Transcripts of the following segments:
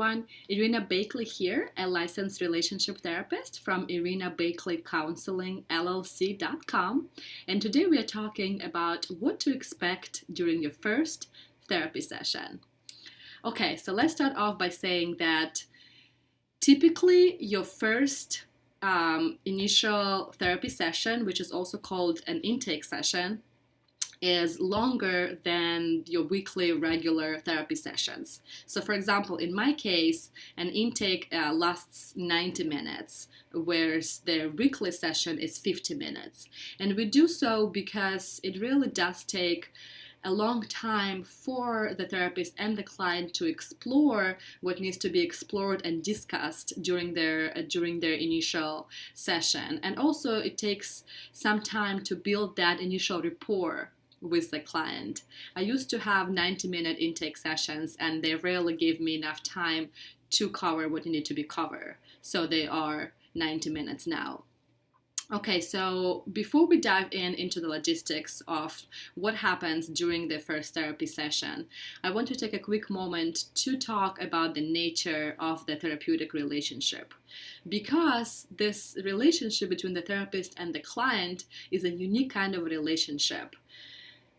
everyone, Irina Bakley here, a licensed relationship therapist from irinabakleycounselingllc.com. And today we are talking about what to expect during your first therapy session. Okay, so let's start off by saying that typically your first initial therapy session, which is also called an intake session, is longer than your weekly regular therapy sessions. So for example, in my case, an intake lasts 90 minutes, whereas their weekly session is 50 minutes. And we do so because it really does take a long time for the therapist and the client to explore what needs to be explored and discussed during their initial session. And also it takes some time to build that initial rapport with the client. I used to have 90-minute intake sessions and they rarely gave me enough time to cover what needed to be covered. So they are 90 minutes now. Okay, so before we dive into the logistics of what happens during the first therapy session, I want to take a quick moment to talk about the nature of the therapeutic relationship. Because this relationship between the therapist and the client is a unique kind of relationship.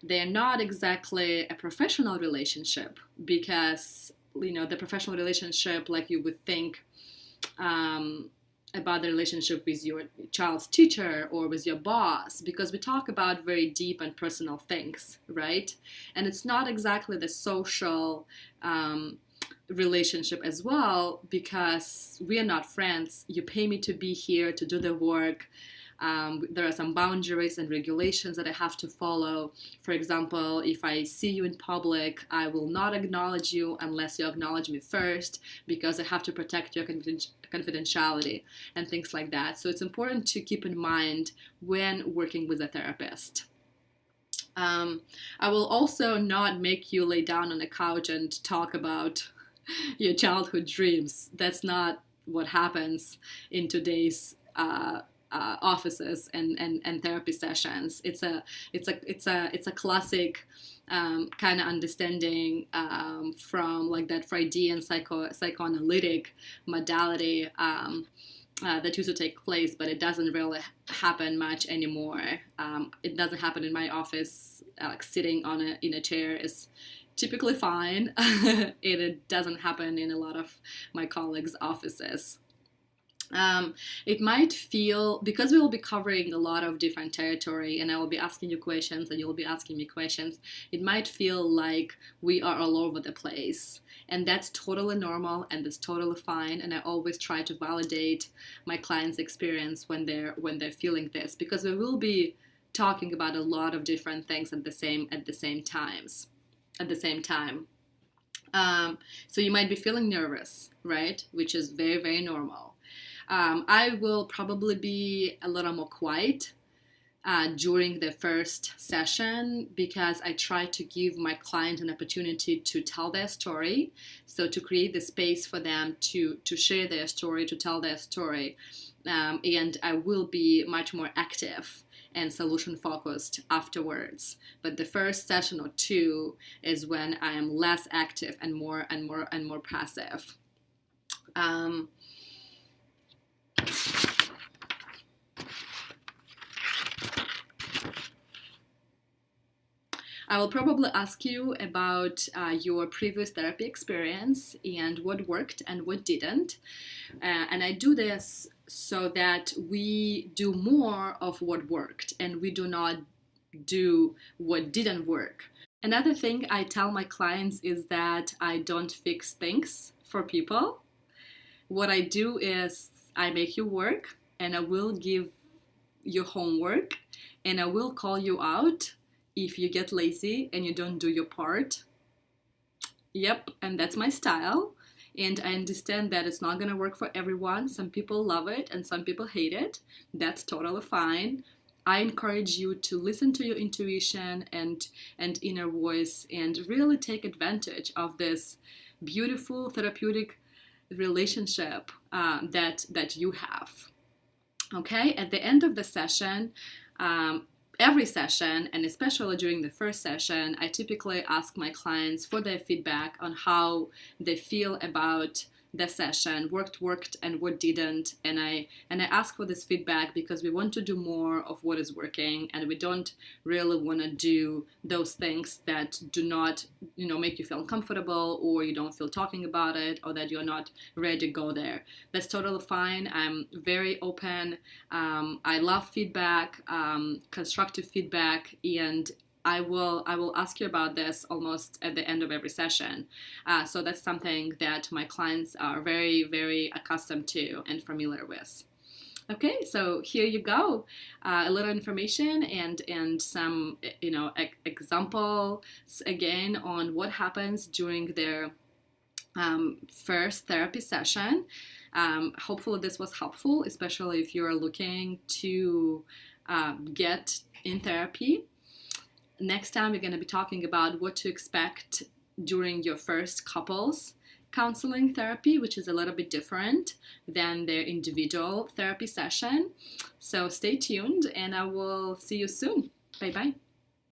They're not exactly a professional relationship because, the professional relationship, like you would think about the relationship with your child's teacher or with your boss, because we talk about very deep and personal things, right? And it's not exactly the social relationship as well, because we are not friends. You pay me to be here to do the work. There are some boundaries and regulations that I have to follow. For example, if I see you in public, I will not acknowledge you unless you acknowledge me first, because I have to protect your confidentiality and things like that. So it's important to keep in mind when working with a therapist. I will also not make you lay down on a couch and talk about your childhood dreams. That's not what happens in today's offices and therapy sessions. It's a classic kind of understanding from like that Freudian psychoanalytic modality that used to take place, but it doesn't really happen much anymore. It doesn't happen in my office. Like sitting in a chair is typically fine. It doesn't happen in a lot of my colleagues' offices. It might feel, because we will be covering a lot of different territory and I will be asking you questions and you'll be asking me questions, it might feel like we are all over the place. And that's totally normal and that's totally fine. And I always try to validate my client's experience when they're feeling this, because we will be talking about a lot of different things at the same time. So you might be feeling nervous, right? Which is very, very normal. I will probably be a little more quiet during the first session because I try to give my client an opportunity to tell their story. So to create the space for them to share their story, to tell their story. And I will be much more active and solution focused afterwards. But the first session or two is when I am less active and more passive. I will probably ask you about your previous therapy experience and what worked and what didn't. And I do this so that we do more of what worked and we do not do what didn't work. Another thing I tell my clients is that I don't fix things for people. What I do is I make you work and I will give you homework and I will call you out if you get lazy and you don't do your part. Yep, and that's my style. And I understand that it's not going to work for everyone. Some people love it and some people hate it. That's totally fine. I encourage you to listen to your intuition and inner voice and really take advantage of this beautiful therapeutic relationship that you have. Okay, at the end of the session, every session, and especially during the first session, I typically ask my clients for their feedback on how they feel about the session, worked, and what didn't. And I ask for this feedback because we want to do more of what is working, and we don't really want to do those things that do not, make you feel uncomfortable, or you don't feel talking about it, or that you're not ready to go there. That's totally fine. I'm very open. I love feedback, constructive feedback, and I will ask you about this almost at the end of every session. So that's something that my clients are very, very accustomed to and familiar with. Okay, so here you go, a little information and some examples again on what happens during their first therapy session. Hopefully this was helpful, especially if you're looking to get in therapy. Next time we're going to be talking about what to expect during your first couples counseling therapy, which is a little bit different than their individual therapy session. So stay tuned, and I will see you soon. Bye-bye.